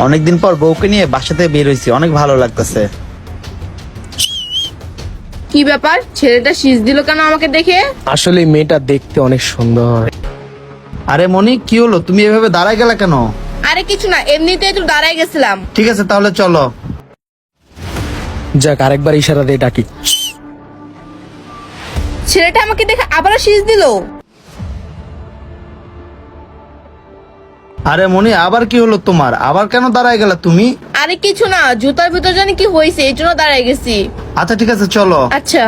অনেকদিন পর বউকে নিয়ে বাসা থেকে বের হয়েছি, অনেক ভালো লাগতেছে। কি ব্যাপার, ছেলেটা শীষ দিল কেন আমাকে দেখে? আসলে মেয়েটা দেখতে অনেক সুন্দর। আরে মনি, কি হলো? তুমি এভাবে দাঁড়ায় গেলা কেন? আরে কিছু না, এমনিতেই একটু দাঁড়ায় গেছিলাম। ঠিক আছে, তাহলে চলো। যাক, আরেকবার ইশারা দিয়ে ডাকি। ছেলেটা আমাকে দেখে আবারও শীষ দিল। আরে মনি, আবার কি হলো তোমার? আবার কেন দাঁড়ায় গেলা তুমি? আরে কিছু না, জুতার ভিতর জানি কি হয়েছে, এই জন্য দাঁড়ায় গেছি। আচ্ছা ঠিক আছে, চলো। আচ্ছা,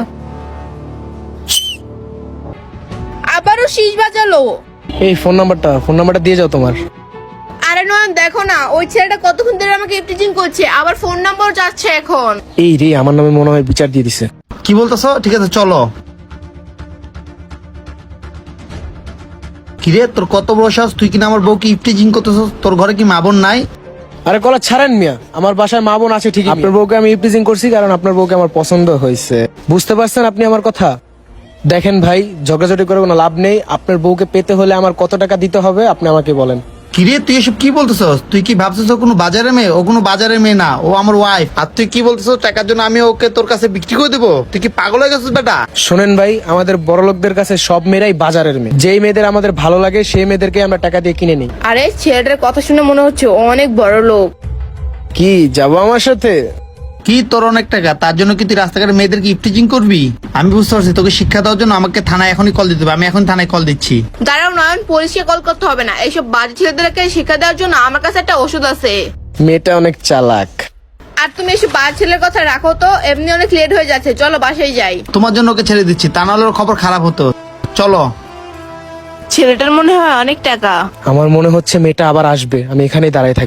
আবারও শীষ বাজালো। এই ফোন নাম্বারটা দিয়ে যাও তোমার। আরে নয়ন, দেখো না, ওই ছেলেটা কতক্ষণ ধরে আমাকে ইফটিজিং করছে, আবার ফোন নাম্বার যাচ্ছে এখন। এই রে, আমার নামে মনে হয় বিচার দিয়ে দিছে। কি বলতেছো? ঠিক আছে, চলো। কিরে, তোর কত বড় সাহস? তুই কিনা আমার বউকে ইফটিজিং করতেছস? তোর ঘরে কি মা বোন নাই? আরে কলা ছাড়েন মিয়া, আমার বাসায় মা বোন আছে ঠিকই। আপনার বউকে আমি ইফটিজিং করছি কারণ আপনার বউকে আমার পছন্দ হয়েছে। বুঝতে পারছেন আপনি আমার কথা? দেখেন ভাই, ঝগড়াঝগড়ি করে কোনো লাভ নেই। আপনার বউকে পেতে হলে আমার কত টাকা দিতে হবে আপনি আমাকে বলেন। কিরে, তুই এসব কি বলতেছস? তুই কি ভাবছিস ও কোনো বাজারের মেয়ে? ও কোনো বাজারের মেয়ে না, ও আমার ওয়াইফ। আর তুই কি বলতেছস টাকার জন্য আমি ওকে তোর কাছে বিক্রি করে দেবো? তুই কি পাগল হয়ে গেছিস বেটা? শোনেন ভাই, আমাদের বড় লোকদের কাছে সব মেয়েরাই বাজারের মেয়ে। যেই মেয়েদের আমাদের ভালো লাগে সেই মেয়েদেরকে আমরা টাকা দিয়ে কিনে নিই। আরে ছেলেটার কথা শুনে মনে হচ্ছে ও অনেক বড় লোক। কি যাবো আমার সাথে? কি তোর অনেক টাকা? তার জন্য কি তুই রাস্তাঘাটে মেয়েদেরকে ইফটিজিং করবি? আমি বুঝতে পারছি, তোকে শিক্ষা দেওয়ার জন্য আমাকে থানায় এখনই কল দিতে হবে। আমি এখন থানায় কল দিচ্ছি। দাঁড়াও নয়ন, পুলিশকে কল করতে হবে না, এইসব বাজে ছেলেদেরকে শিক্ষা দেওয়ার জন্য আমার কাছে একটা ওষুধ আছে। মেয়েটা অনেক চালাক। আর তুমি এসব বাজে ছেলের কথা রাখো তো, এমনি অনেক লেট হয়ে যাচ্ছে, চলো বাসায় যাই। তোমার জন্য ওকে ছেড়ে দিচ্ছি, তা নাহলে ওর খবর খারাপ হতো। চলো। ছেলেটার মনে হয় অনেক টাকা। আমার মনে হচ্ছে মেয়েটা আবার আসবে, আমি এখানেই দাঁড়ায় থাকি।